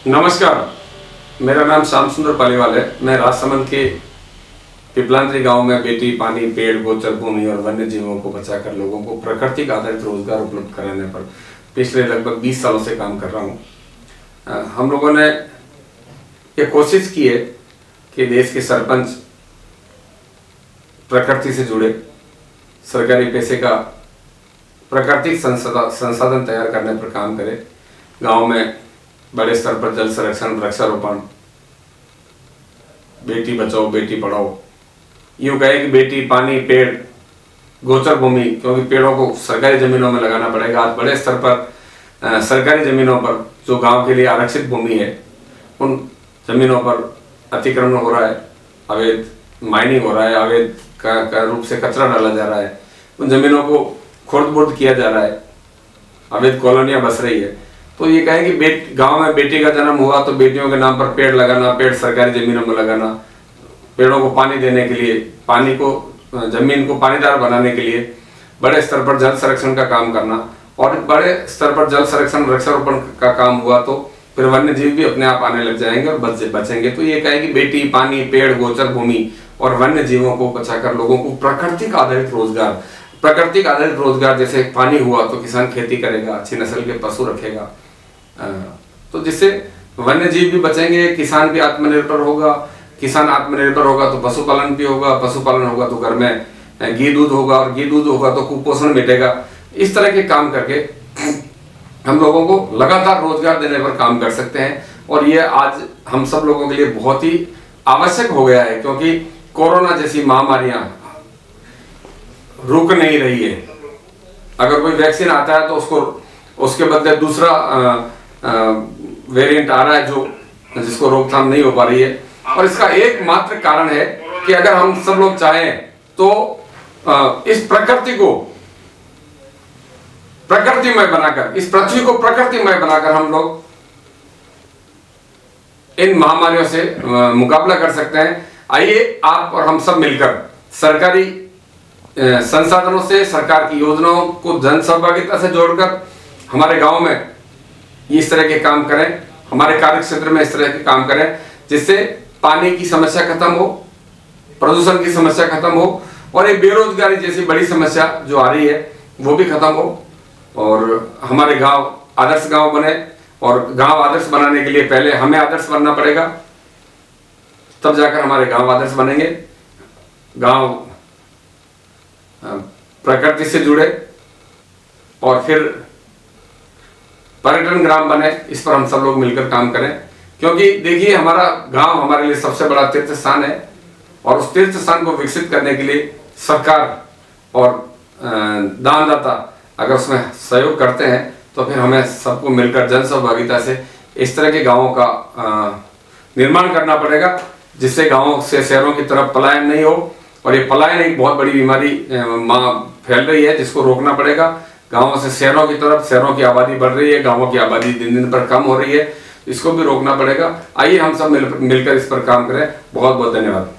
नमस्कार, मेरा नाम श्याम सुंदर पालीवाल है। मैं राजसमंद के पिपलांतरी गांव में बेटी, पानी, पेड़, गोचर भूमि और वन्य जीवों को बचाकर लोगों को प्राकृतिक आधारित रोजगार उपलब्ध कराने पर पिछले लगभग 20 सालों से काम कर रहा हूं। हम लोगों ने ये कोशिश की है कि देश के सरपंच प्रकृति से जुड़े सरकारी पैसे का प्राकृतिक संसाधन तैयार करने पर काम करें। गांव में बड़े स्तर पर जल संरक्षण, वृक्षारोपण, बेटी बचाओ बेटी पढ़ाओ, यूं कहे कि बेटी, पानी, पेड़, गोचर भूमि, क्योंकि पेड़ों को सरकारी जमीनों में लगाना पड़ेगा। आज बड़े स्तर पर सरकारी जमीनों पर जो गांव के लिए आरक्षित भूमि है, उन जमीनों पर अतिक्रमण हो रहा है, अवैध माइनिंग हो रहा है, अवैध का रूप से कचरा डाला जा रहा है, उन जमीनों को खुर्द-बुर्द किया जा रहा है, अवैध कॉलोनियां बस रही है। तो ये कहें कि गांव में बेटी का जन्म हुआ तो बेटियों के नाम पर पेड़ लगाना, पेड़ सरकारी जमीनों में लगाना, पेड़ों को पानी देने के लिए, पानी को, जमीन को पानीदार बनाने के लिए बड़े स्तर पर जल संरक्षण का काम करना, और बड़े स्तर पर जल संरक्षण, वृक्षारोपण का काम हुआ तो फिर वन्य जीव भी अपने आप आने लग जाएंगे और बचेंगे। तो ये कहें कि बेटी, पानी, पेड़, गोचर भूमि और वन्य जीवों को बचाकर लोगों को प्राकृतिक आधारित रोजगार, जैसे पानी हुआ तो किसान खेती करेगा, अच्छी नस्ल के पशु रखेगा, तो जिससे वन्य जीव भी बचेंगे, किसान भी आत्मनिर्भर होगा। किसान आत्मनिर्भर होगा तो पशुपालन भी होगा, पशुपालन होगा तो घर में घी दूध होगा, और घी दूध होगा तो कुपोषण मिटेगा। इस तरह के काम करके हम लोगों को लगातार रोजगार देने पर काम कर सकते हैं, और ये आज हम सब लोगों के लिए बहुत ही आवश्यक हो गया है, क्योंकि कोरोना जैसी महामारियां रुक नहीं रही है। अगर कोई वैक्सीन आता है तो उसके बदले दूसरा वेरिएंट आ रहा है जिसको रोकथाम नहीं हो पा रही है। और इसका एकमात्र कारण है कि अगर हम सब लोग चाहें तो इस प्रकृति को प्रकृतिमय बनाकर, इस पृथ्वी को प्रकृतिमय बनाकर हम लोग इन महामारियों से मुकाबला कर सकते हैं। आइए आप और हम सब मिलकर सरकारी संसाधनों से, सरकार की योजनाओं को जन सहभागिता से जोड़कर हमारे गांव में इस तरह के काम करें, हमारे कार्य क्षेत्र में इस तरह के काम करें, जिससे पानी की समस्या खत्म हो, प्रदूषण की समस्या खत्म हो, और ये बेरोजगारी जैसी बड़ी समस्या जो आ रही है वो भी खत्म हो, और हमारे गांव आदर्श गांव बने। और गांव आदर्श बनाने के लिए पहले हमें आदर्श बनना पड़ेगा, तब जाकर हमारे गांव आदर्श बनेंगे। गांव प्रकृति से जुड़े और फिर पर्यटन ग्राम बने, इस पर हम सब लोग मिलकर काम करें। क्योंकि देखिए, हमारा गांव हमारे लिए सबसे बड़ा तीर्थ स्थान है, और उस तीर्थ स्थान को विकसित करने के लिए सरकार और दानदाता अगर उसमें सहयोग करते हैं तो फिर हमें सबको मिलकर जन सहभागिता से इस तरह के गांवों का निर्माण करना पड़ेगा, जिससे गांवों से शहरों की तरफ पलायन नहीं हो। और ये पलायन एक बहुत बड़ी बीमारी फैल रही है, जिसको रोकना पड़ेगा। गांवों से शहरों की तरफ, शहरों की आबादी बढ़ रही है, गांवों की आबादी दिन दिन पर कम हो रही है, इसको भी रोकना पड़ेगा। आइए हम सब मिलकर इस पर काम करें। बहुत बहुत धन्यवाद।